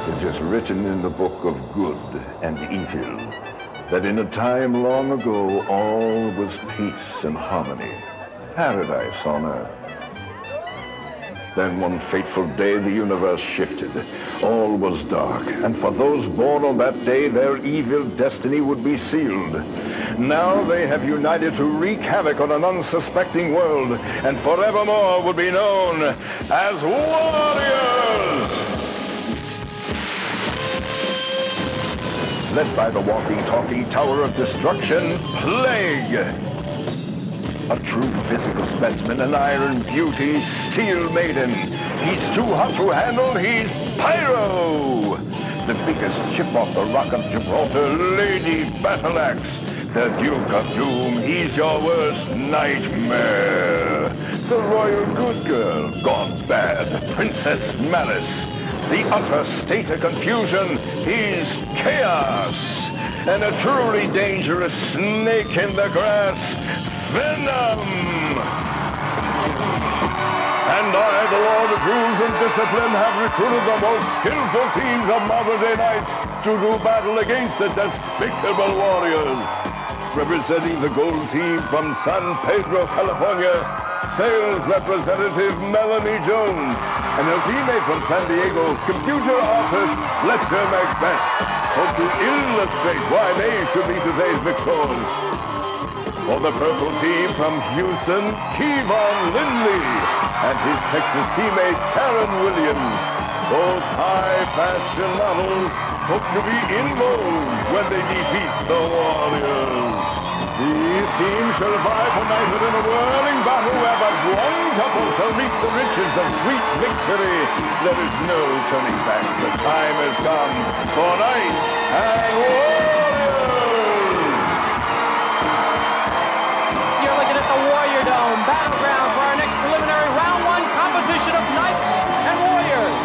It is written in the book of good and evil that in a time long ago all was peace and harmony, paradise on earth. Then one fateful day the universe shifted. All was dark, and for those born on that day their evil destiny would be sealed. Now they have united to wreak havoc on an unsuspecting world, and forevermore will be known as Warriors! Led by the walking, talking Tower of Destruction, Plague. A true physical specimen, an iron beauty, steel maiden. He's too hot to handle, he's Pyro! The biggest chip off the Rock of Gibraltar, Lady Battleaxe. The Duke of Doom, he's your worst nightmare. The Royal Good Girl, gone bad, Princess Malice. The utter state of confusion, he's Chaos. And a truly dangerous snake in the grass, Venom! And I, the Lord of Rules and Discipline, have recruited the most skillful teams of modern-day knights to do battle against the despicable warriors. Representing the gold team from San Pedro, California, sales representative Melanie Jones, and her teammate from San Diego, computer artist Fletcher Macbeth, hope to illustrate why they should be today's victors. For the purple team from Houston, Kevon Lindley, and his Texas teammate Karen Williams. Both high fashion models hope to be in vogue when they defeat the Warriors. These teams shall vie for knighthood in a whirling battle where but one couple shall reap the riches of sweet victory. There is no turning back. The time has come for knights and warriors. You're looking at the Warrior Dome battleground for our next preliminary round one competition of knights and warriors.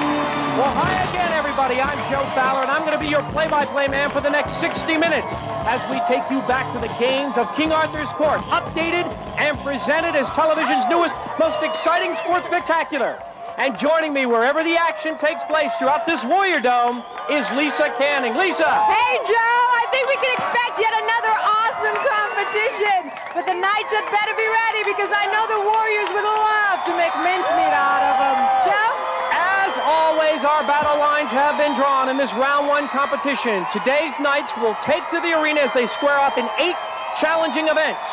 Well, hi again, everybody. I'm Joe Fowler, and I'm going to be your play-by-play man for the next 60 minutes as we take you back to the games of King Arthur's Court, updated and presented as television's newest, most exciting sports spectacular. And joining me wherever the action takes place throughout this Warrior Dome is Lisa Canning. Lisa! Hey, Joe! I think we can expect yet another awesome competition. But the Knights had better be ready because I know the Warriors would love to make mincemeat out of them. Joe? As always, our battle lines have been drawn in this round one competition. Today's Knights will take to the arena as they square up in 8 challenging events.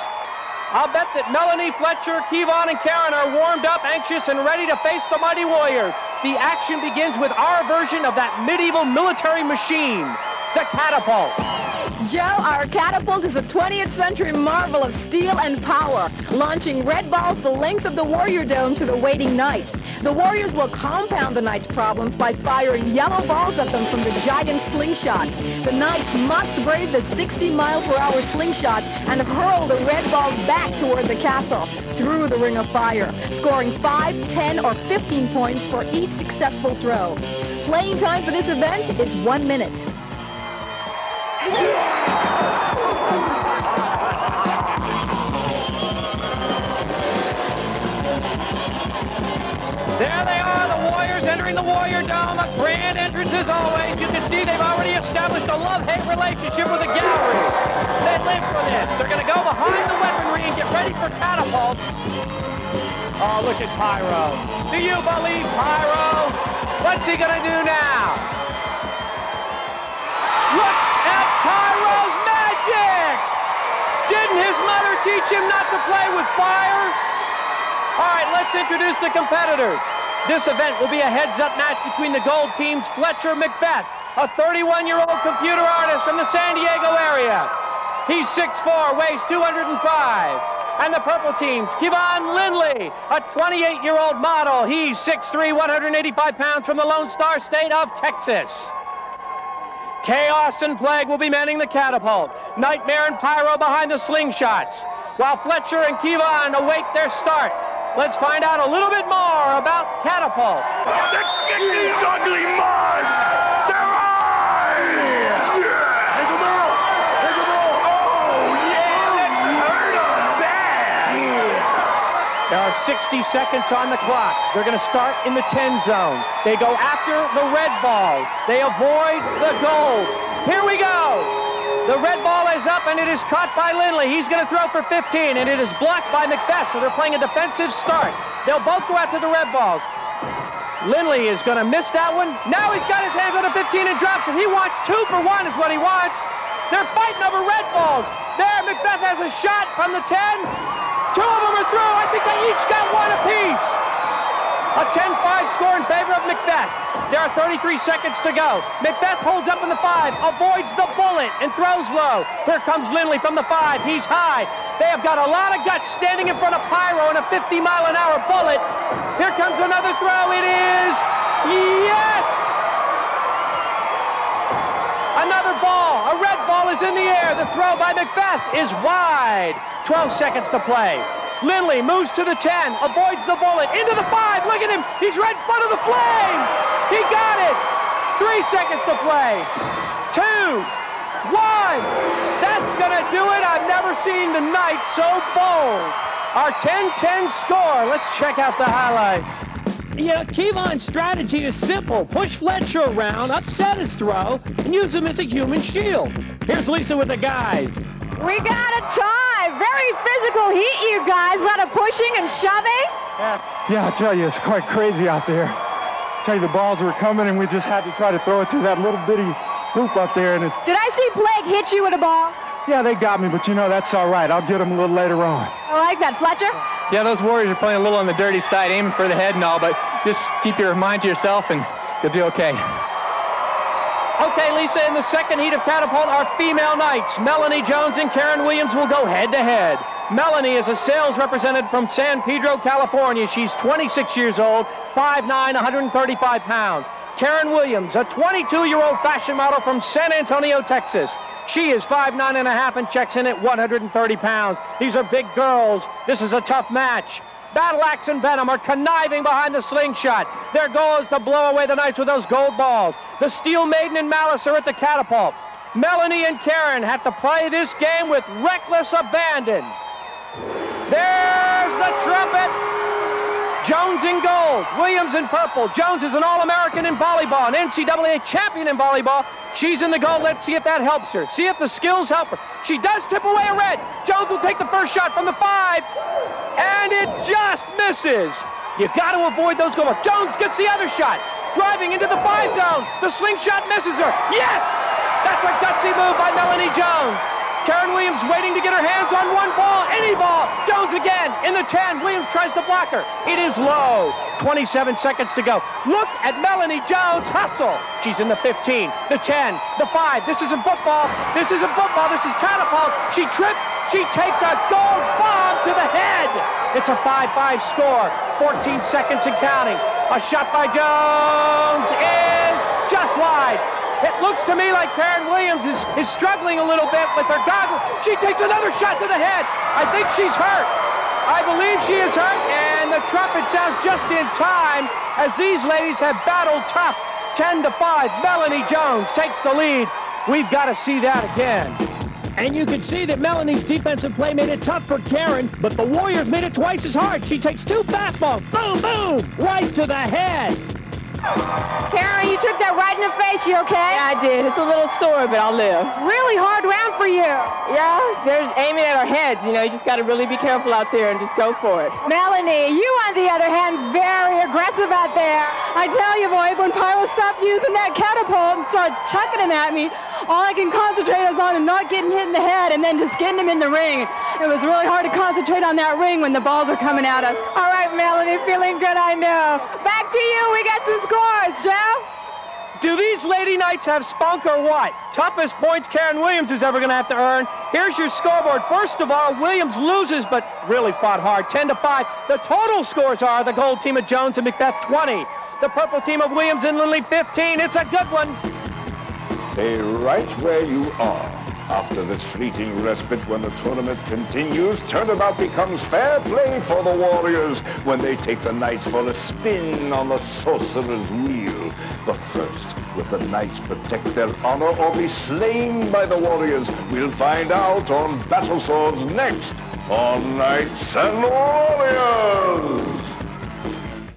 I'll bet that Melanie, Fletcher, Kevon, and Karen are warmed up, anxious, and ready to face the mighty Warriors. The action begins with our version of that medieval military machine, the Catapult. Joe, our Catapult is a 20th century marvel of steel and power, launching red balls the length of the Warrior Dome to the waiting Knights. The Warriors will compound the Knights' problems by firing yellow balls at them from the giant slingshots. The Knights must brave the 60-mile-per-hour slingshots and hurl the red balls back toward the castle through the ring of fire, scoring 5, 10, or 15 points for each successful throw. Playing time for this event is 1 minute. There they are, the Warriors entering the Warrior Dome. A grand entrance as always. You can see they've already established a love-hate relationship with the gallery. They live for this. They're going to go behind the weaponry and get ready for Catapult. Oh, look at Pyro. Do you believe Pyro? What's he going to do now? Look at Pyro's magic! Didn't his mother teach him not to play with fire? All right, let's introduce the competitors. This event will be a heads-up match between the gold team's Fletcher Macbeth, a 31-year-old computer artist from the San Diego area. He's 6'4", weighs 205. And the purple team's Kevon Lindley, a 28-year-old model. He's 6'3", 185 pounds from the Lone Star State of Texas. Chaos and Plague will be manning the Catapult. Nightmare and Pyro behind the slingshots, while Fletcher and Kevon await their start. Let's find out a little bit more about Catapult. These ugly mugs! Their eyes! Yeah! Take them out! Take them out! Oh, yeah! Let's hurt them bad! There are 60 seconds on the clock. They're going to start in the 10 zone. They go after the red balls. They avoid the gold. Here we go. The red ball is up, and it is caught by Lindley. He's going to throw for 15, and it is blocked by Macbeth, so they're playing a defensive start. They'll both go after the red balls. Lindley is going to miss that one. Now he's got his hands on a 15 and drops it. He wants 2 for 1 is what he wants. They're fighting over red balls. There, Macbeth has a shot from the 10. 2 of them are through. I think they each got 1 apiece. A 10-5 score in favor of Macbeth. There are 33 seconds to go. Macbeth holds up in the 5, avoids the bullet, and throws low. Here comes Lindley from the 5. He's high. They have got a lot of guts standing in front of Pyro and a 50-mile-an-hour bullet. Here comes another throw. It is yes! Another ball. A red ball is in the air. The throw by Macbeth is wide. 12 seconds to play. Lindley moves to the 10, avoids the bullet, into the 5. Look at him. He's right in front of the flame. He got it. 3 seconds to play. 2, 1. That's going to do it. I've never seen the night so bold. Our 10-10 score. Let's check out the highlights. Yeah, Kevon's strategy is simple. Push Fletcher around, upset his throw, and use him as a human shield. Here's Lisa with the guys. We got a tie. Very physical heat, you guys. A lot of pushing and shoving. Yeah, I tell you, it's quite crazy out there. I tell you, the balls were coming, and we just had to try to throw it to that little bitty hoop up there. And it's... Did I see Plague hit you with a ball? Yeah, they got me, but you know, that's all right. I'll get them a little later on. I like that. Fletcher? Yeah, those Warriors are playing a little on the dirty side, aiming for the head and all, but just keep your mind to yourself, and you'll do okay. Okay, Lisa, in the second heat of Catapult, our female knights, Melanie Jones and Karen Williams, will go head-to-head. Melanie is a sales representative from San Pedro, California. She's 26 years old, 5'9", 135 pounds. Karen Williams, a 22-year-old fashion model from San Antonio, Texas. She is 5'9.5" and checks in at 130 pounds. These are big girls. This is a tough match. Battle Axe and Venom are conniving behind the slingshot. Their goal is to blow away the Knights with those gold balls. The Steel Maiden and Malice are at the Catapult. Melanie and Karen have to play this game with reckless abandon. There's the trumpet. Jones in gold, Williams in purple. Jones is an All-American in volleyball, an NCAA champion in volleyball. She's in the gold. Let's see if that helps her. See if the skills help her. She does tip away a red. Jones will take the first shot from the 5, and it just misses. You got to avoid those goals. Jones gets the other shot, driving into the 5 zone. The slingshot misses her. Yes! That's a gutsy move by Melanie Jones. Karen Williams waiting to get her hands on one ball, any ball. Jones again in the 10. Williams tries to block her. It is low. 27 seconds to go. Look at Melanie Jones hustle. She's in the 15, the 10, the 5. This isn't football. This isn't football. This is Catapult. She trips. She takes a gold bomb to the head. It's a 5-5 score. 14 seconds and counting. A shot by Jones is just wide. It looks to me like Karen Williams is struggling a little bit with her goggles. She takes another shot to the head. I think she's hurt. I believe she is hurt, and the trumpet sounds just in time as these ladies have battled tough. 10-5, Melanie Jones takes the lead. We've got to see that again. And you can see that Melanie's defensive play made it tough for Karen, but the Warriors made it twice as hard. She takes 2 fastballs, boom, boom, right to the head. Karen, you took that right in the face. You okay? Yeah, I did. It's a little sore, but I'll live. Really hard round for you. Yeah, they're aiming at our heads. You know, you just got to really be careful out there and just go for it. Melanie, you on the other hand, very aggressive out there. I tell you, boy, when Pyro stopped using that catapult and started chucking him at me, all I can concentrate is on not getting hit in the head and then just getting him in the ring. It was really hard to concentrate on that ring when the balls are coming at us. All right, Melanie, feeling good, I know. Back to you. We got some scores, Joe. Do these Lady Knights have spunk or what? Toughest points Karen Williams is ever going to have to earn. Here's your scoreboard. First of all, Williams loses, but really fought hard, 10-5. The total scores are the gold team of Jones and Macbeth, 20. The purple team of Williams and Lindley, 15. It's a good one. Stay right where you are. After this fleeting respite, when the tournament continues, turnabout becomes fair play for the Warriors when they take the Knights for a spin on the Sorcerers Wheel. But first, will the Knights protect their honor or be slain by the Warriors? We'll find out on Battle Swords next for Knights and Warriors.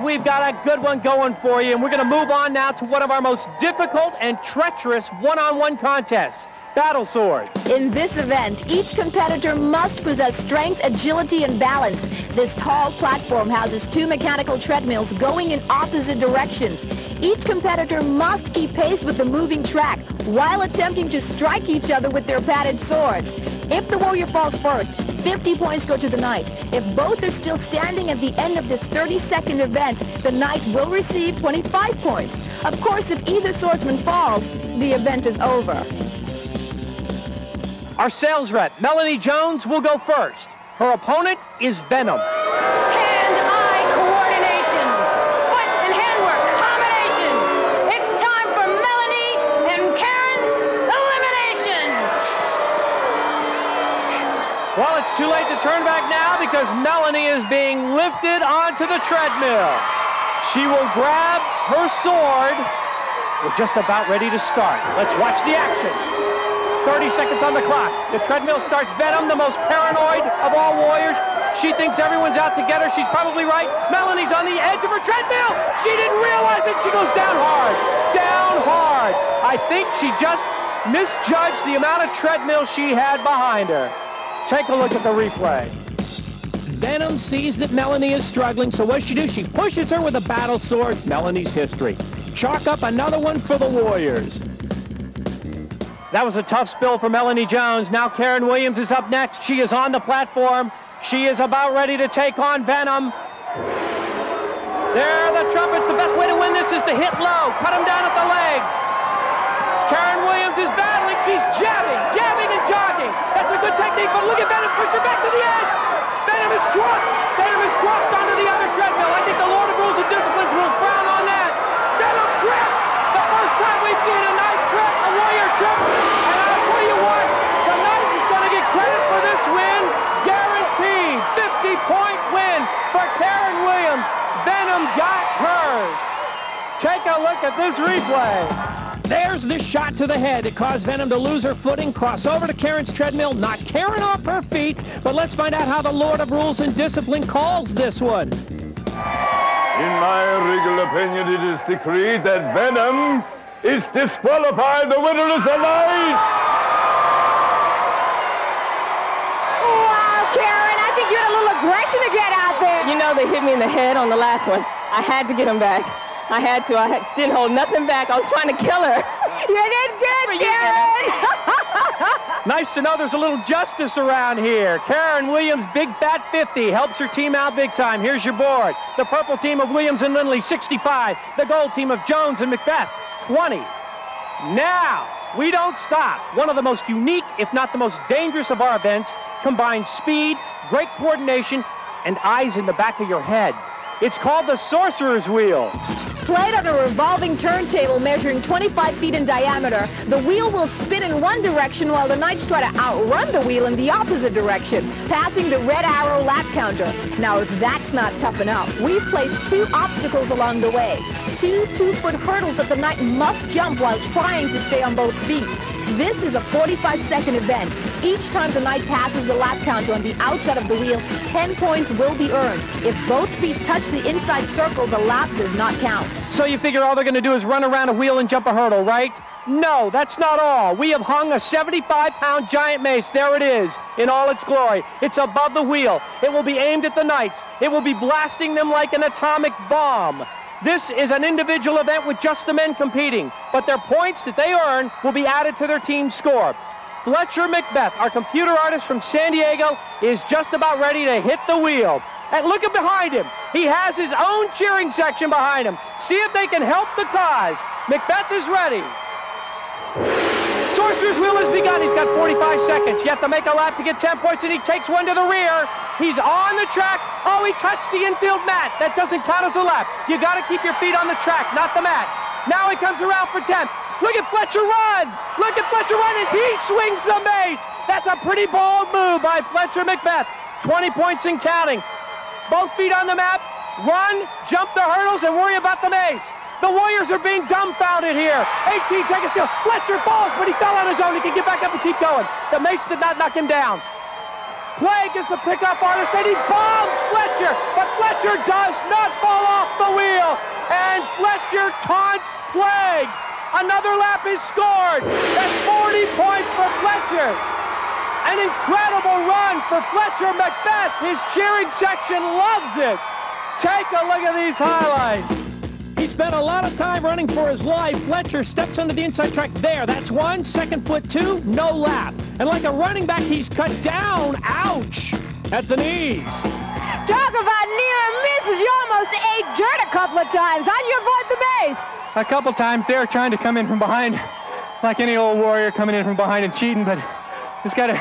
We've got a good one going for you, and we're going to move on now to one of our most difficult and treacherous one-on-one contests, battle swords. In this event, each competitor must possess strength, agility, and balance. This tall platform houses 2 mechanical treadmills going in opposite directions. Each competitor must keep pace with the moving track while attempting to strike each other with their padded swords. If the warrior falls first, 50 points go to the knight. If both are still standing at the end of this 30-second event, the knight will receive 25 points. Of course, if either swordsman falls, the event is over. Our sales rep, Melanie Jones, will go first. Her opponent is Venom. Hand-eye coordination, foot and handwork combination. It's time for Melanie and Karen's elimination. Well, it's too late to turn back now because Melanie is being lifted onto the treadmill. She will grab her sword. We're just about ready to start. Let's watch the action. 30 seconds on the clock. The treadmill starts. Venom, the most paranoid of all warriors. She thinks everyone's out to get her. She's probably right. Melanie's on the edge of her treadmill. She didn't realize it. She goes down hard. Down hard. I think she just misjudged the amount of treadmill she had behind her. Take a look at the replay. Venom sees that Melanie is struggling, so what does she do? She pushes her with a battle sword. Melanie's history. Chalk up another one for the Warriors. That was a tough spill for Melanie Jones. Now Karen Williams is up next. She is on the platform. She is about ready to take on Venom. There are the trumpets. The best way to win this is to hit low. Cut him down at the legs. Karen Williams is battling. She's jabbing and jogging. That's a good technique, but look at Venom push her back to the edge. Venom is crossed. Venom is crossed onto the other treadmill. I think the Lord of Rules and Disciplines will frown on that. Venom tripped. The first time we've seen a knight trip, a warrior trip. And I'll tell you what, the knight is going to get credit for this win. Guaranteed 50-point win for Karen Williams. Venom got hers. Take a look at this replay. There's this shot to the head. It caused Venom to lose her footing, cross over to Karen's treadmill, knock Karen off her feet. But let's find out how the Lord of Rules and Discipline calls this one. In my regal opinion, it is decreed that Venom is disqualified. The winner is the knight. Wow, Karen, I think you had a little aggression to get out there. You know they hit me in the head on the last one. I had to get him back. I had to. I didn't hold nothing back. I was trying to kill her. You did good, Karen. Nice to know there's a little justice around here. Karen Williams, big fat 50, helps her team out big time. Here's your board. The purple team of Williams and Lindley, 65. The gold team of Jones and Macbeth, 20. Now, we don't stop. One of the most unique, if not the most dangerous of our events, combines speed, great coordination, and eyes in the back of your head. It's called the Sorcerers Wheel. Played on a revolving turntable measuring 25 feet in diameter, the wheel will spin in one direction while the knights try to outrun the wheel in the opposite direction, passing the red arrow lap counter. Now, if that's not tough enough, we've placed 2 obstacles along the way. 2 2-foot hurdles that the knight must jump while trying to stay on both feet. This is a 45-second event. Each time the knight passes the lap counter on the outside of the wheel, 10 points will be earned. If both feet touch the inside circle, the lap does not count. So you figure all they're going to do is run around a wheel and jump a hurdle, right? No, that's not all. We have hung a 75-pound giant mace. There it is, in all its glory. It's above the wheel. It will be aimed at the knights. It will be blasting them like an atomic bomb. This is an individual event with just the men competing, but their points that they earn will be added to their team's score. Fletcher Macbeth, our computer artist from San Diego, is just about ready to hit the wheel. And look at behind him. He has his own cheering section behind him. See if they can help the cause. Macbeth is ready. Sorcerer's Wheel has begun. He's got 45 seconds. You have to make a lap to get 10 points, and he takes one to the rear. He's on the track. Oh, he touched the infield mat. That doesn't count as a lap. You got to keep your feet on the track, not the mat. Now he comes around for 10. Look at Fletcher run. Look at Fletcher run, and he swings the mace. That's a pretty bold move by Fletcher Macbeth. 20 points and counting. Both feet on the map. Run, jump the hurdles, and worry about the mace. The Warriors are being dumbfounded here. 18 seconds still. Fletcher falls, but he fell on his own. He can get back up and keep going. The mace did not knock him down. Plague is the pickup artist, and he bombs Fletcher, but Fletcher does not fall off the wheel, and Fletcher taunts Plague. Another lap is scored. That's 40 points for Fletcher. An incredible run for Fletcher Macbeth. His cheering section loves it. Take a look at these highlights. He spent a lot of time running for his life. Fletcher steps onto the inside track there. That's one. Second foot two, no lap. And like a running back, he's cut down. Ouch! At the knees. Talk about near misses. You almost ate dirt a couple of times. How'd you avoid the base? A couple times there trying to come in from behind, like any old warrior coming in from behind and cheating, but just got to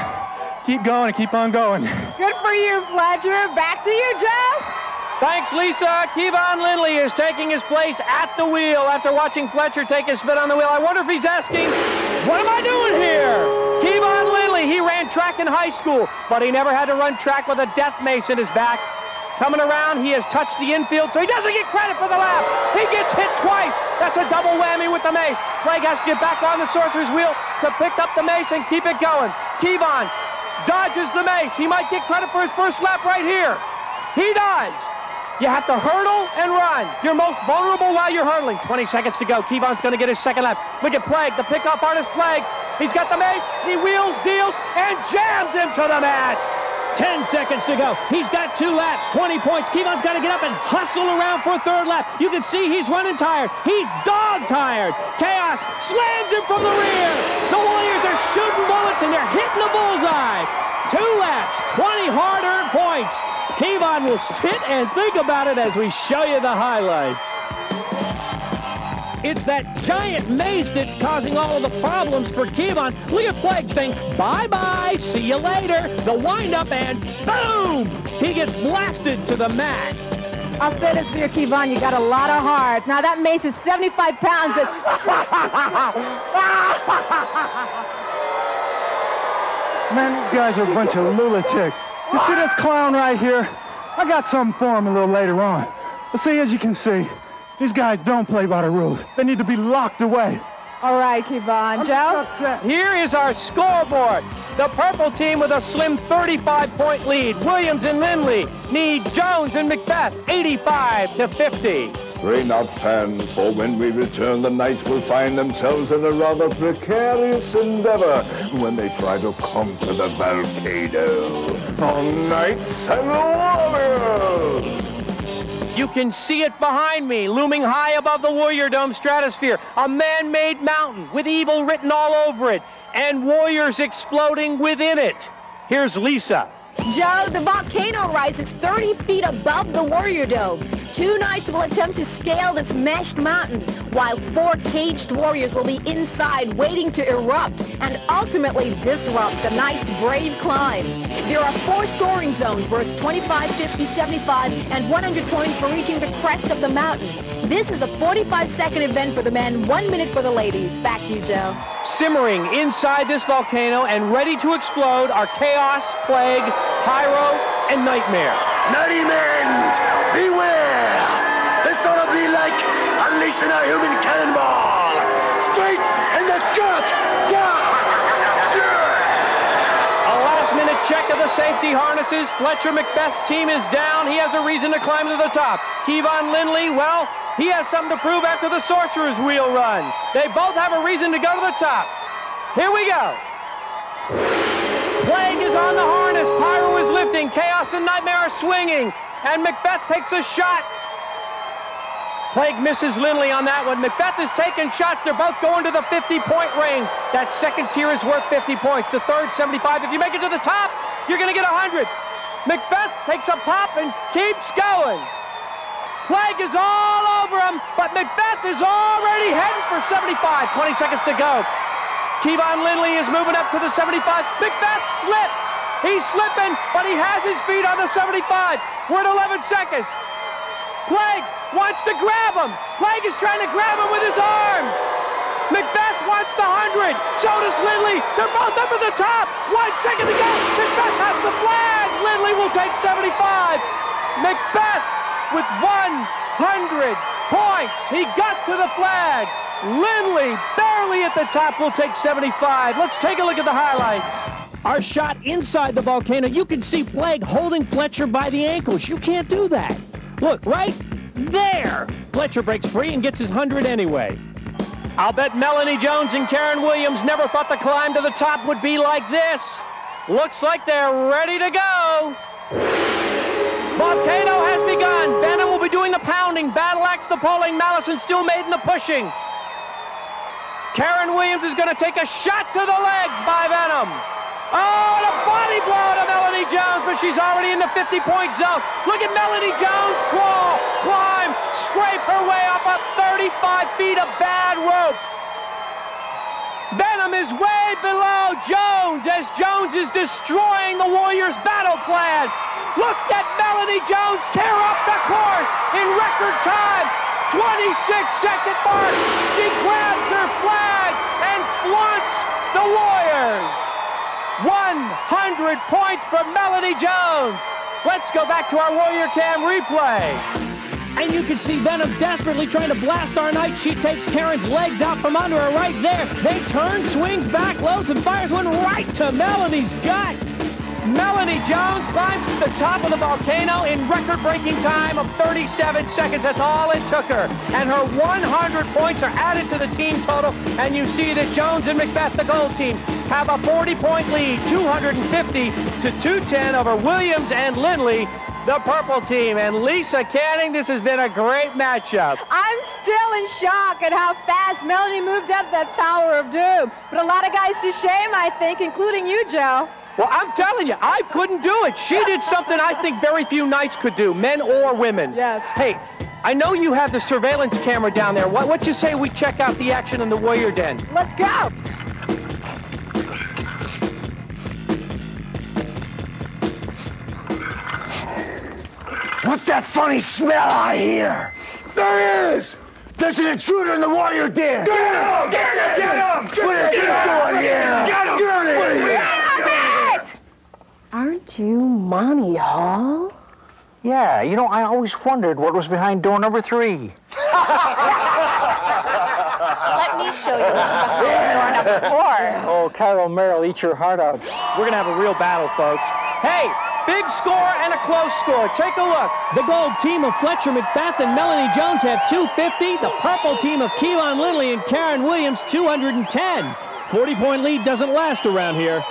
keep going and keep on going. Good for you, Fletcher. Back to you, Joe. Thanks, Lisa. Kevon Lindley is taking his place at the wheel after watching Fletcher take his spin on the wheel. I wonder if he's asking, what am I doing here? Kevon Lindley, he ran track in high school, but he never had to run track with a death mace in his back. Coming around, he has touched the infield, so he doesn't get credit for the lap. He gets hit twice. That's a double whammy with the mace. Plague has to get back on the Sorcerer's Wheel to pick up the mace and keep it going. Kevon dodges the mace. He might get credit for his first lap right here. He does. You have to hurdle and run. You're most vulnerable while you're hurdling. 20 seconds to go. Kevon's going to get his second lap. Look at Plague, the pickup artist Plague. He's got the mace. He wheels, deals, and jams him to the mat. 10 seconds to go. He's got 2 laps, 20 points. Kevon's got to get up and hustle around for a third lap. You can see he's running tired. He's dog tired. Chaos slams him from the rear. The Warriors are shooting bullets and they're hitting the bullseye. 2 laps, 20 hard-earned points. Kevon will sit and think about it as we show you the highlights. It's that giant mace that's causing all of the problems for Kevon. Look at Plague saying, bye-bye, see you later. The wind-up and boom! He gets blasted to the mat. I'll say this for you, Kevon, you got a lot of heart. Now that mace is 75 pounds. Man, these guys are a bunch of lunatics. You see this clown right here? I got something for him a little later on. But see, as you can see, these guys don't play by the rules. They need to be locked away. All right, Kevon. Joe? Here is our scoreboard. The purple team with a slim 35-point lead. Williams and Lindley need Jones and Macbeth 85-50. Strain out, fans, for when we return, the Knights will find themselves in a rather precarious endeavor when they try to conquer the volcano. On Knights and Warriors! You can see it behind me, looming high above the Warrior Dome stratosphere. A man-made mountain with evil written all over it, and warriors exploding within it. Here's Lisa. Joe, the volcano rises 30 feet above the Warrior Dome. 2 Knights will attempt to scale this meshed mountain, while 4 caged warriors will be inside waiting to erupt and ultimately disrupt the Knights' brave climb. There are 4 scoring zones worth 25, 50, 75, and 100 points for reaching the crest of the mountain. This is a 45-second event for the men, 1 minute for the ladies. Back to you, Joe. Simmering inside this volcano and ready to explode are Chaos, Plague, Pyro, and Nightmare. Nutty men, beware! This ought to be like unleashing a human cannonball! Straight in the gut! A last-minute check of the safety harnesses. Fletcher Macbeth's team is down. He has a reason to climb to the top. Kevon Lindley, well, he has something to prove after the Sorcerer's Wheel run. They both have a reason to go to the top. Here we go. Plague is on the harness. Pyro is lifting. Chaos and Nightmare are swinging. And Macbeth takes a shot. Plague misses Lindley on that one. Macbeth is taking shots. They're both going to the 50-point range. That second tier is worth 50 points. The third, 75. If you make it to the top, you're going to get 100. Macbeth takes a pop and keeps going. Plague is all over him, but Macbeth is already heading for 75. 20 seconds to go. Kevon Lindley is moving up to the 75. Macbeth slips. He's slipping, but he has his feet on the 75. We're at 11 seconds. Plague wants to grab him. Plague is trying to grab him with his arms. Macbeth wants the 100. So does Lindley. They're both up at the top. 1 second to go. Macbeth has the flag. Lindley will take 75. Macbeth with 100 points. He got to the flag. Lindley barely at the top will take 75. Let's take a look at the highlights. are shot inside the volcano, you can see Plague holding Fletcher by the ankles. You can't do that. Look, right there. Fletcher breaks free and gets his 100 anyway. I'll bet Melanie Jones and Karen Williams never thought the climb to the top would be like this. Looks like they're ready to go. Volcano has begun. Venom will be doing the pounding. Battle Axe the pulling. Malice and Still Maiden the pushing. Karen Williams is going to take a shot to the legs by Venom. Oh, and a body blow to Melanie Jones, but she's already in the 50-point zone. Look at Melanie Jones crawl, climb, scrape her way up 35 feet of bad rope. Venom is way below Jones as Jones is destroying the Warriors' battle plan. Look at Melanie Jones tear up the course in record time. 26-second mark. She grabs her flag and flaunts the Warriors. 100 points from Melanie Jones. Let's go back to our Warrior Cam replay. And you can see Venom desperately trying to blast our Knight. She takes Karen's legs out from under her right there. They turn, swings back, loads, and fires one right to Melanie's gut. Melanie Jones climbs to the top of the volcano in record-breaking time of 37 seconds. That's all it took her. And her 100 points are added to the team total. And you see that Jones and Macbeth, the gold team, have a 40-point lead, 250 to 210 over Williams and Lindley, the purple team. And Lisa Canning, this has been a great matchup. I'm still in shock at how fast Melanie moved up that Tower of Doom. But a lot of guys to shame, I think, including you, Joe. Well, I'm telling you, I couldn't do it. She did something I think very few Knights could do, men or women. Yes. Hey, I know you have the surveillance camera down there. What you say we check out the action in the Warrior Den? Let's go. What's that funny smell I hear? There he is! There's an intruder in the Warrior Den! Get him! Get him! Get him! What is he doing here? Get him! Get him! Aren't you Monty Hall? Yeah, you know, I always wondered what was behind door number 3. Let me show you what's behind door number 4. Oh, Cairo Merrill, eat your heart out. We're going to have a real battle, folks. Hey, big score and a close score. Take a look. The gold team of Fletcher Macbeth and Melanie Jones have 250. The purple team of Keelan Lindley and Karen Williams, 210. 40-point lead doesn't last around here.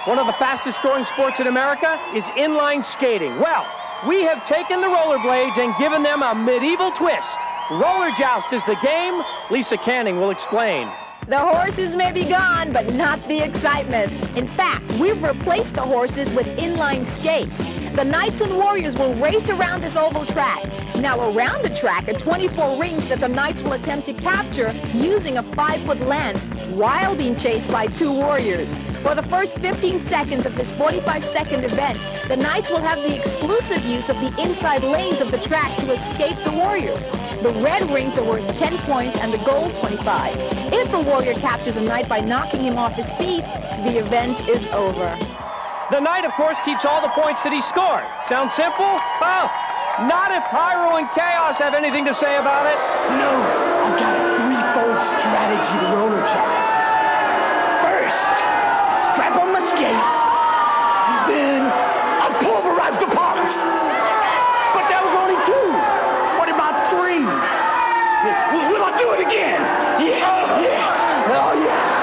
One of the fastest scoring sports in America is inline skating. Well, we have taken the rollerblades and given them a medieval twist. Roller joust is the game. Lisa Canning will explain. The horses may be gone, but not the excitement. In fact, we've replaced the horses with inline skates. The Knights and Warriors will race around this oval track. Now, around the track are 24 rings that the Knights will attempt to capture using a 5-foot lance while being chased by 2 Warriors. For the first 15 seconds of this 45-second event, the Knights will have the exclusive use of the inside lanes of the track to escape the Warriors. The red rings are worth 10 points and the gold 25. If a Warrior captures a Knight by knocking him off his feet, the event is over. The Knight, of course, keeps all the points that he scored. Sound simple? Oh, not if Pyro and Chaos have anything to say about it. You know, I've got a 3-fold strategy to roller joust. First, strap on my skates, and then I'll pulverize the parts. But that was only 2. What about 3? Will I do it again? Yeah. Oh, yeah.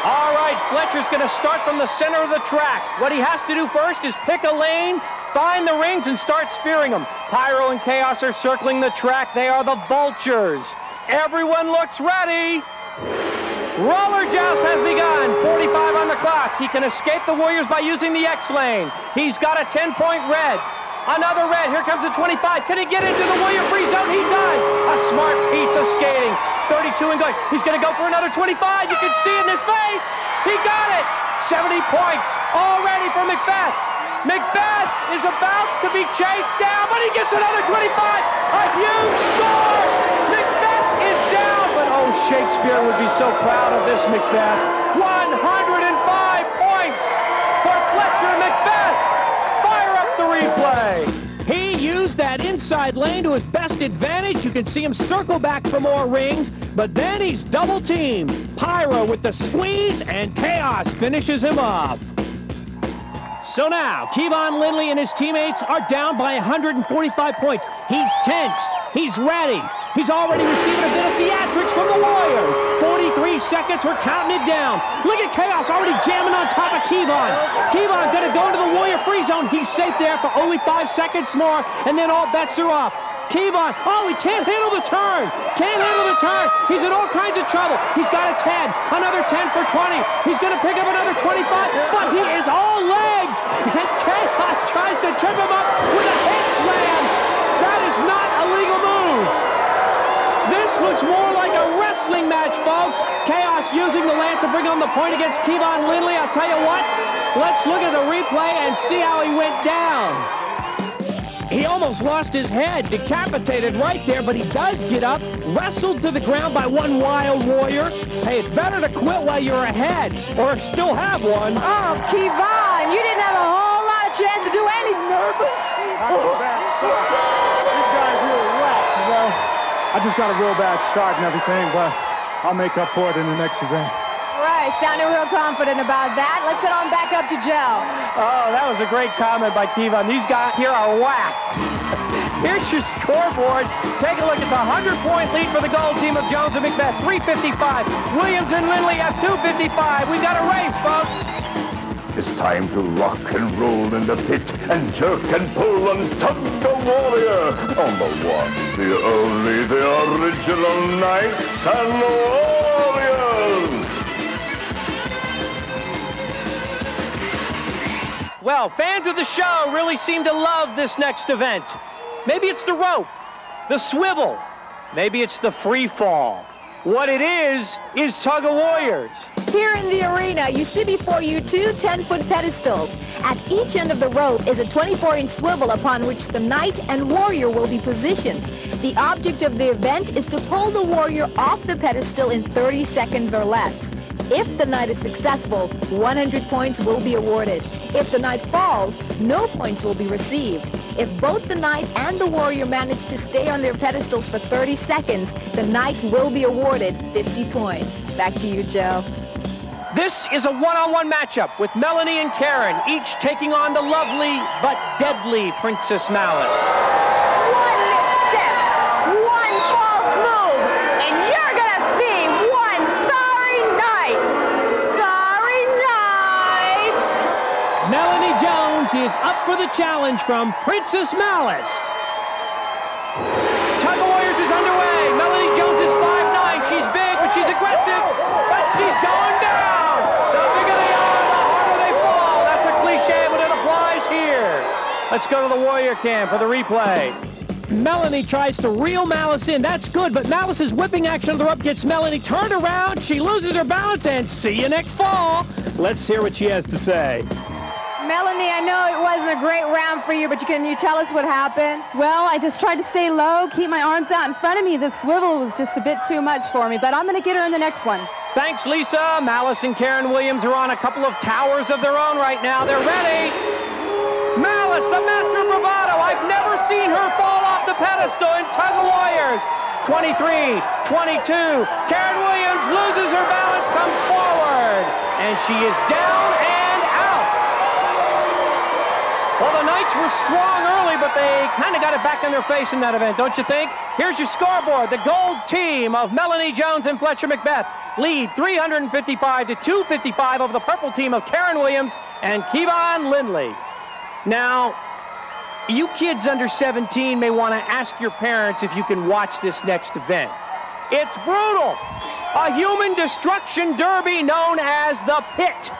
All right, Fletcher's going to start from the center of the track. What he has to do first is pick a lane, find the rings, and start spearing them. Pyro and Chaos are circling the track. They are the Vultures. Everyone looks ready. Roller joust has begun. 45 on the clock. He can escape the Warriors by using the X lane. He's got a 10-point red. Another red. Here comes the 25. Can he get into the Warrior free zone? He does. A smart piece of skating. 32 and going. He's going to go for another 25. You can see it in his face. He got it. 70 points already for Macbeth. Macbeth is about to be chased down, but he gets another 25. A huge score. Macbeth is down, but oh, Shakespeare would be so proud of this Macbeth. 105 points for Fletcher Macbeth. Fire up the replay. He used that inside lane to his best advantage. You can see him circle back for more rings, but then he's double teamed. Pyro with the squeeze, and Chaos finishes him off. So now, Kevon Lindley and his teammates are down by 145 points. He's tensed. He's ready. He's already receiving a bit of theatrics from the Warriors. 43 seconds, we're counting it down. Look at Chaos already jamming on top of Kevon. Kevon gonna go into the Warrior free zone. He's safe there for only 5 seconds more, and then all bets are off. Kevon, oh, he can't handle the turn. Can't handle the turn. He's in all kinds of trouble. He's got a 10, another 10 for 20. He's gonna pick up another 25, but he is all legs. And Chaos tries to trip him up with a head slam. That is not a legal move. This looks more like a wrestling match, folks. Chaos using the lance to bring home the point against Kevon Lindley. I'll tell you what, let's look at the replay and see how he went down. He almost lost his head, decapitated right there, but he does get up, wrestled to the ground by one wild Warrior. Hey, it's better to quit while you're ahead, or still have one. Oh, Kevon, you didn't have a whole lot of chance to do anything. Nervous? These guys really whacked, you know. I just got a real bad start and everything, but I'll make up for it in the next event. Right, sounding real confident about that. Let's head on back up to Joe. Oh, that was a great comment by Kevon. These guys here are whacked. Here's your scoreboard. Take a look at the 100-point lead for the gold team of Jones and McMahon, 355. Williams and Lindley have 255. We've got a race, folks. It's time to rock and roll in the pit and jerk and pull on Tug of Warrior. On the one, the only, the original Knights and Warriors. Well, fans of the show really seem to love this next event. Maybe it's the rope, the swivel, maybe it's the free fall. What it is Tug of Warriors. Here in the arena, you see before you two 10-foot pedestals. At each end of the rope is a 24-inch swivel upon which the Knight and Warrior will be positioned. The object of the event is to pull the Warrior off the pedestal in 30 seconds or less. If the Knight is successful, 100 points will be awarded. If the Knight falls, no points will be received. If both the Knight and the Warrior manage to stay on their pedestals for 30 seconds, the Knight will be awarded 50 points. Back to you, Joe. This is a one-on-one matchup with Melanie and Karen, each taking on the lovely but deadly Princess Malice. One misstep, one false move, and you're gonna see one sorry night. Sorry night. Melanie Jones is up for the challenge from Princess Malice. Tug of Warriors is underway. Melanie Jones is 5'9". She's big, but she's aggressive, but she's going down. The bigger they are, the harder they fall. That's a cliche, but it applies here. Let's go to the Warrior cam for the replay. Melanie tries to reel Malice in. That's good, but Malice's whipping action on the rope gets Melanie turned around. She loses her balance, and see you next fall. Let's hear what she has to say. Melanie, I know it wasn't a great round for you, but can you tell us what happened? Well, I just tried to stay low, keep my arms out in front of me. The swivel was just a bit too much for me, but I'm going to get her in the next one. Thanks, Lisa. Malice and Karen Williams are on a couple of towers of their own right now. They're ready. Malice, the master of bravado. I've never seen her fall off the pedestal in Tug of Warriors. 23, 22. Karen Williams loses her balance, comes forward, and she is down and out. Well, the Knights were strong early, but they kind of got it back in their face in that event, don't you think? Here's your scoreboard. The gold team of Melanie Jones and Fletcher Macbeth lead 355 to 255 over the purple team of Karen Williams and Kevon Lindley. Now, you kids under 17 may want to ask your parents if you can watch this next event. It's brutal. A human destruction derby known as the Pit.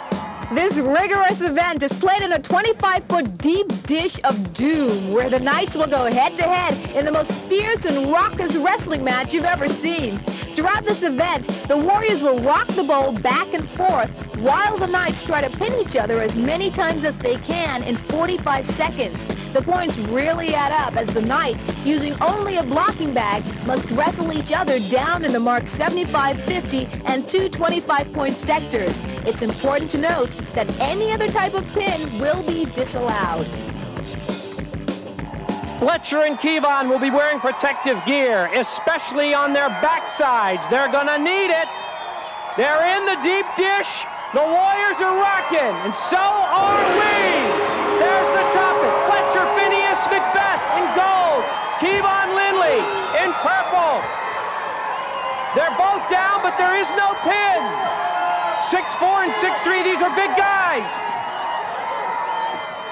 This rigorous event is played in a 25-foot deep dish of doom, where the Knights will go head-to-head in the most fierce and raucous wrestling match you've ever seen. Throughout this event, the Warriors will rock the bowl back and forth, while the Knights try to pin each other as many times as they can in 45 seconds. The points really add up, as the Knights, using only a blocking bag, must wrestle each other down in the marked 75, 50, and 225-point sectors. It's important to note that any other type of pin will be disallowed. Fletcher and Kevon will be wearing protective gear, especially on their backsides. They're gonna need it. They're in the deep dish. The Warriors are rocking, and so are we. There's the trumpet. Fletcher, Phineas, Macbeth in gold. Kevon Lindley in purple. They're both down, but there is no pin. 6'4" and 6'3", these are big guys.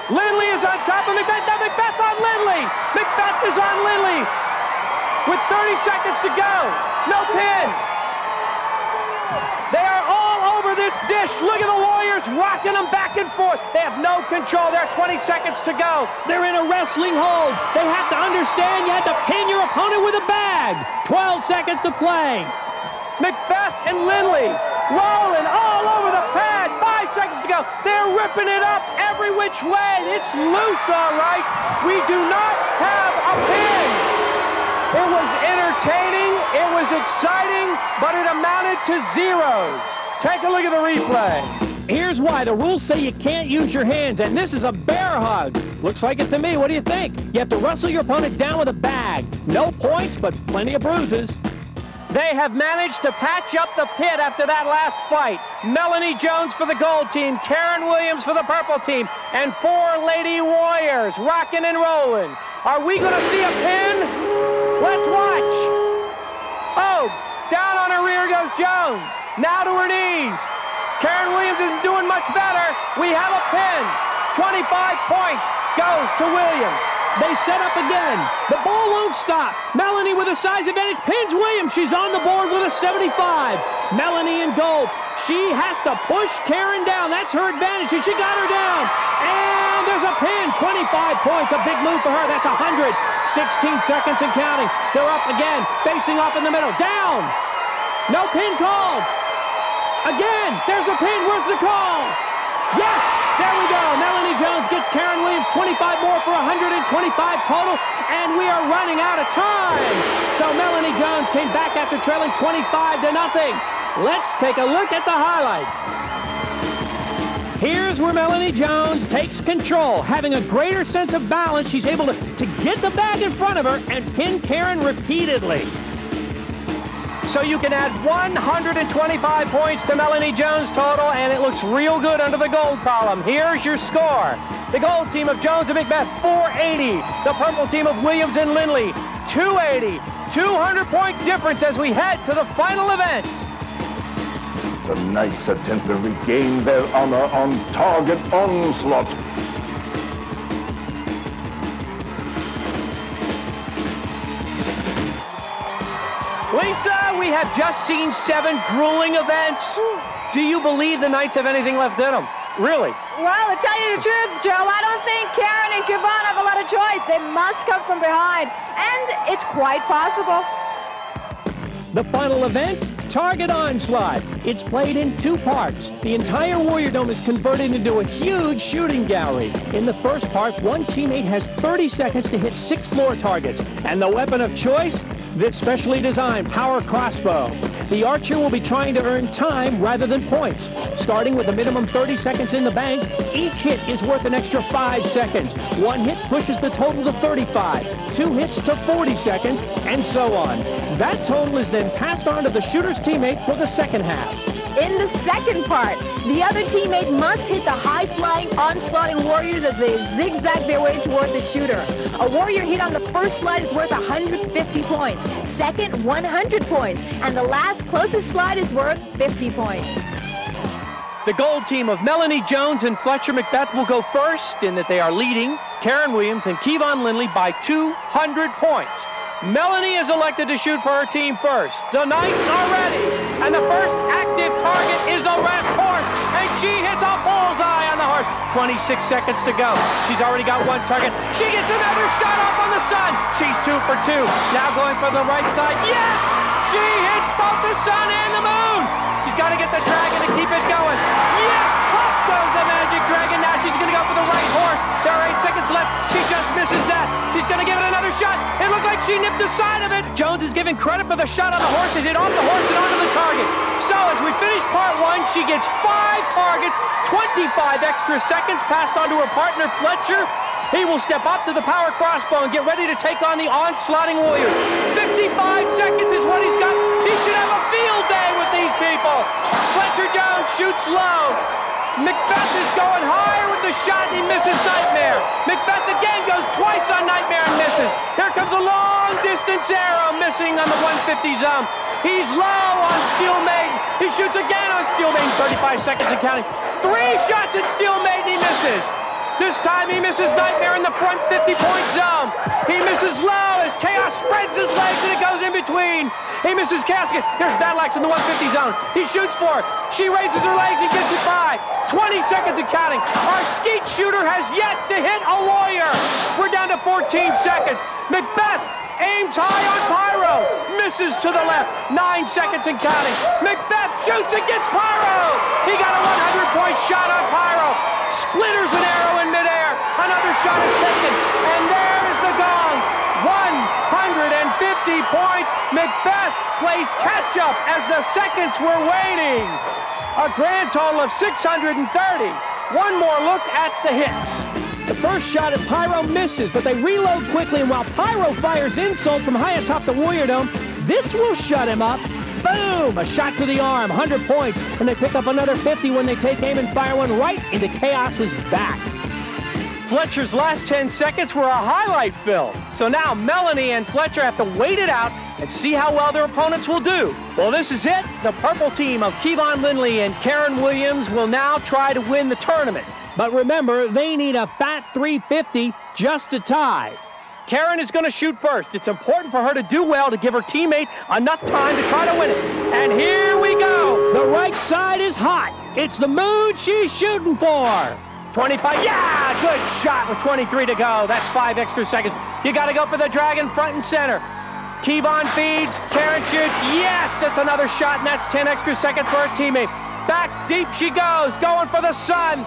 Lindley is on top of Macbeth. Now Macbeth on Lindley. Macbeth is on Lindley with 30 seconds to go. No pin. They are all over this dish. Look at the Warriors rocking them back and forth. They have no control. There are 20 seconds to go. They're in a wrestling hold. They have to understand you had to pin your opponent with a bag. 12 seconds to play. Macbeth and Lindley rolling all over the pad. 5 seconds to go. They're ripping it up every which way. It's loose, all right. We do not have a pin. It was entertaining, it was exciting, but it amounted to zeros. Take a look at the replay. Here's why. The rules say you can't use your hands, and this is a bear hug. Looks like it to me. What do you think? You have to wrestle your opponent down with a bag. No points, but plenty of bruises. They have managed to patch up the pit after that last fight. Melanie Jones for the gold team, Karen Williams for the purple team, and 4 Lady Warriors rocking and rolling. Are we going to see a pin? Let's watch. Oh, down on her rear goes Jones. Now to her knees. Karen Williams isn't doing much better. We have a pin. 25 points goes to Williams. They set up again. The ball won't stop. Melanie with a size advantage pins Williams. She's on the board with a 75. Melanie in gold. She has to push Karen down. That's her advantage. She got her down. And there's a pin. 25 points. A big move for her. That's 100. 16 seconds and counting. They're up again. Facing off in the middle. Down. No pin called. Again. There's a pin. Where's the call? Yes! There we go. Melanie Jones gets Karen Williams 25 more for 125 total, and we are running out of time. So Melanie Jones came back after trailing 25-0. Let's take a look at the highlights. Here's where Melanie Jones takes control. Having a greater sense of balance, she's able to get the bag in front of her and pin Karen repeatedly. So you can add 125 points to Melanie Jones' total, and it looks real good under the gold column. Here's your score. The gold team of Jones and Macbeth, 480. The purple team of Williams and Lindley, 280. 200-point difference as we head to the final event. The Knights attempt to regain their honor on Target Onslaught. Lisa, we have just seen 7 grueling events. Do you believe the Knights have anything left in them? Really? Well, to tell you the truth, Joe, I don't think Karen and Kevon have a lot of choice. They must come from behind, and it's quite possible. The final event, Target Onslaught. It's played in 2 parts. The entire Warrior Dome is converted into a huge shooting gallery. In the first part, one teammate has 30 seconds to hit 6 floor targets. And the weapon of choice? This specially designed power crossbow. The archer will be trying to earn time rather than points. Starting with a minimum 30 seconds in the bank, each hit is worth an extra 5 seconds. 1 hit pushes the total to 35, 2 hits to 40 seconds, and so on. That total is then passed on to the shooter's teammate for the second half. In the second part, the other teammate must hit the high-flying, onslaughting Warriors as they zigzag their way toward the shooter. A Warrior hit on the first slide is worth 150 points, second 100 points, and the last closest slide is worth 50 points. The gold team of Melanie Jones and Fletcher Macbeth will go first in that they are leading Karen Williams and Kevon Lindley by 200 points. Melanie is elected to shoot for her team first. The Knights are ready, and the first active target is a red horse, and she hits a bullseye on the horse. 26 seconds to go. She's already got 1 target. She gets another shot up on the sun. She's 2 for 2. Now going for the right side. Yes! She hits both the sun and the moon. She's got to get the dragon to keep it going. Yes! Up goes the magic dragon. Now she's going to go for the right horse. There are 8 seconds left. She just misses that. She's going to give it another shot. It looked like she nipped the side of it. Jones is giving credit for the shot on the horse. It hit off the horse and onto the target. So as we finish part 1, she gets 5 targets, 25 extra seconds passed on to her partner Fletcher. He will step up to the power crossbow and get ready to take on the onslaughting Warriors. 55 seconds is what he's got. He should have a field day with these people. Fletcher Jones shoots low. Macbeth is going higher with the shot, and he misses Nightmare. Macbeth again goes twice on Nightmare and misses. Here comes a long-distance arrow, missing on the 150 zone. He's low on Steel Maiden. He shoots again on Steel Maiden, 35 seconds and counting. 3 shots at Steel Maiden, he misses. This time he misses Nightmare in the front 50-point zone. He misses low as Chaos spreads his legs and it goes in between. He misses Chaos again. There's Battle Axe in the 150 zone. He shoots for it. She raises her legs and gets it by. 20 seconds and counting. Our skeet shooter has yet to hit a Warrior. We're down to 14 seconds. Macbeth aims high on Pyro. Misses to the left. 9 seconds and counting. Macbeth shoots against Pyro. He got a 100-point shot on Pyro. Splitters an arrow in midair. Another shot is taken. And there is the gong. 150 points. Macbeth plays catch-up as the seconds were waiting. A grand total of 630. One more look at the hits. The first shot at Pyro misses, but they reload quickly, and while Pyro fires insults from high atop the Warrior Dome, this will shut him up. Boom! A shot to the arm, 100 points, and they pick up another 50 when they take aim and fire one right into Chaos's back. Fletcher's last 10 seconds were a highlight film. So now Melanie and Fletcher have to wait it out and see how well their opponents will do. Well, this is it. The purple team of Kevon Lindley and Karen Williams will now try to win the tournament. But remember, they need a fat 350 just to tie. Karen is going to shoot first. It's important for her to do well to give her teammate enough time to try to win it. And here we go. The right side is hot. It's the moon she's shooting for. 25, yeah, good shot with 23 to go. That's 5 extra seconds. You got to go for the dragon front and center. Kevon feeds, Karen shoots, yes, that's another shot, and that's 10 extra seconds for her teammate. Back deep she goes, going for the sun.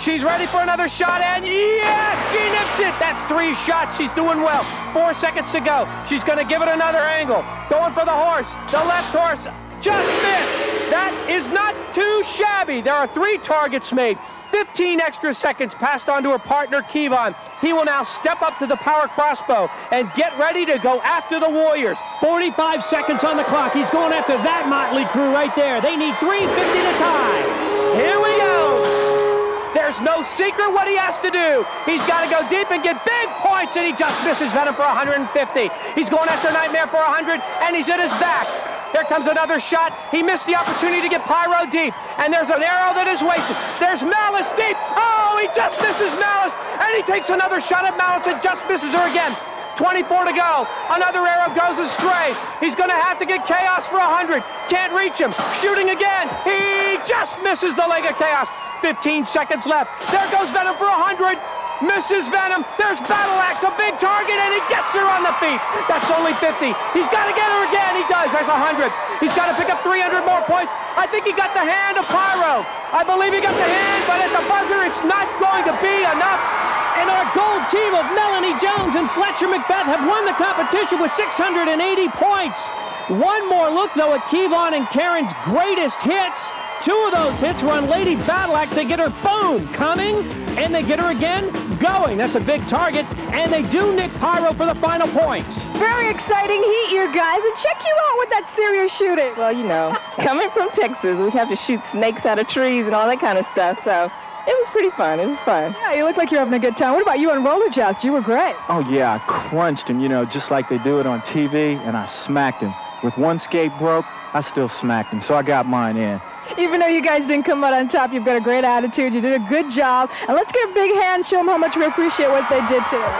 She's ready for another shot, and yes, she nips it. That's 3 shots, she's doing well. 4 seconds to go. She's gonna give it another angle. Going for the horse, the left horse, just missed. That is not too shabby. There are 3 targets made. 15 extra seconds passed on to her partner, Kevon. He will now step up to the power crossbow and get ready to go after the Warriors. 45 seconds on the clock. He's going after that motley crew right there. They need 350 to tie. Here we go. There's no secret what he has to do. He's got to go deep and get big points, and he just misses Venom for 150. He's going after Nightmare for 100, and he's at his back. Here comes another shot. He missed the opportunity to get Pyro deep. And there's an arrow that is wasted. There's Malice deep. Oh, he just misses Malice. And he takes another shot at Malice and just misses her again. 24 to go. Another arrow goes astray. He's going to have to get Chaos for 100. Can't reach him. Shooting again. He just misses the leg of Chaos. 15 seconds left. There goes Venom for 100. Misses Venom. There's Battle Axe, a big target, and he gets her on the feet. That's only 50. He's got to get her again. He does. There's 100. He's got to pick up 300 more points. I think he got the hand of Pyro. I believe he got the hand, but at the buzzer, it's not going to be enough. And our gold team of Melanie Jones and Fletcher Macbeth have won the competition with 680 points. One more look, though, at Kevon and Karen's greatest hits. 2 of those hits were on Lady Battle Axe. They get her, boom, coming, and they get her again, going. That's a big target, and they do nick Pyro for the final points. Very exciting heat, you guys, and check you out with that serious shooting. Well, you know, coming from Texas, we have to shoot snakes out of trees and all that kind of stuff, so it was pretty fun. It was fun. Yeah, you look like you're having a good time. What about you on roller joust? You were great. Oh, yeah, I crunched him, you know, just like they do it on TV, and I smacked him. With one skate broke, I still smacked him, so I got mine in. Even though you guys didn't come out on top, you've got a great attitude. You did a good job. And let's get a big hand, show them how much we appreciate what they did today.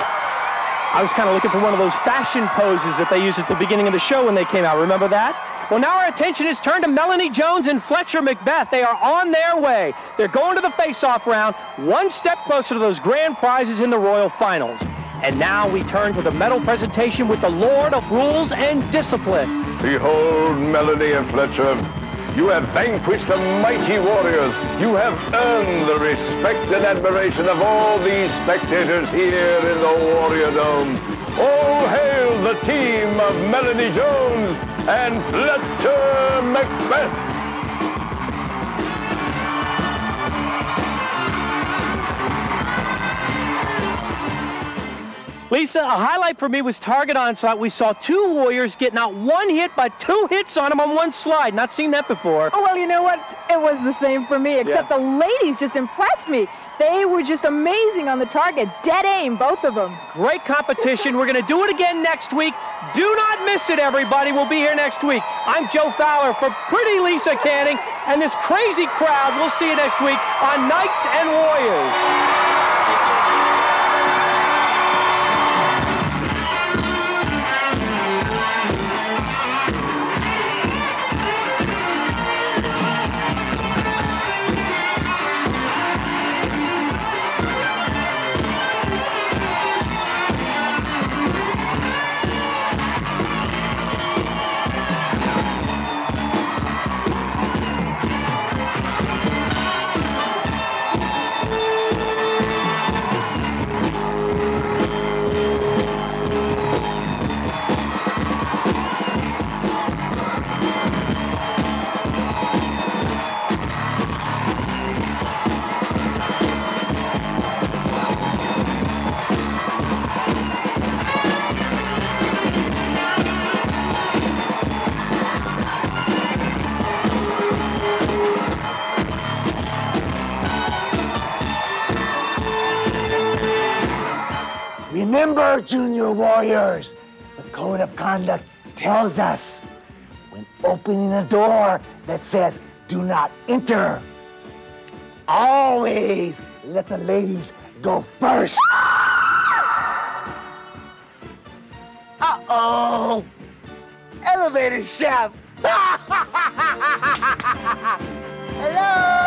I was kind of looking for one of those fashion poses that they used at the beginning of the show when they came out. Remember that? Well, now our attention is turned to Melanie Jones and Fletcher Macbeth. They are on their way. They're going to the face-off round, one step closer to those grand prizes in the Royal Finals. And now we turn to the medal presentation with the Lord of Rules and Discipline. Behold, Melanie and Fletcher. You have vanquished the mighty warriors. You have earned the respect and admiration of all these spectators here in the Warrior Dome. All hail the team of Melanie Jones and Fletcher Macbeth. Lisa, a highlight for me was target onslaught. We saw 2 Warriors get not 1 hit, but 2 hits on them on 1 slide. Not seen that before. Oh, well, you know what? It was the same for me, except the ladies just impressed me. They were just amazing on the target. Dead aim, both of them. Great competition. We're going to do it again next week. Do not miss it, everybody. We'll be here next week. I'm Joe Fowler for Pretty Lisa Canning and this crazy crowd. We'll see you next week on Knights and Warriors. Remember, Junior Warriors, the Code of Conduct tells us when opening a door that says, do not enter, always let the ladies go first. Uh-oh! Elevator chef! Hello!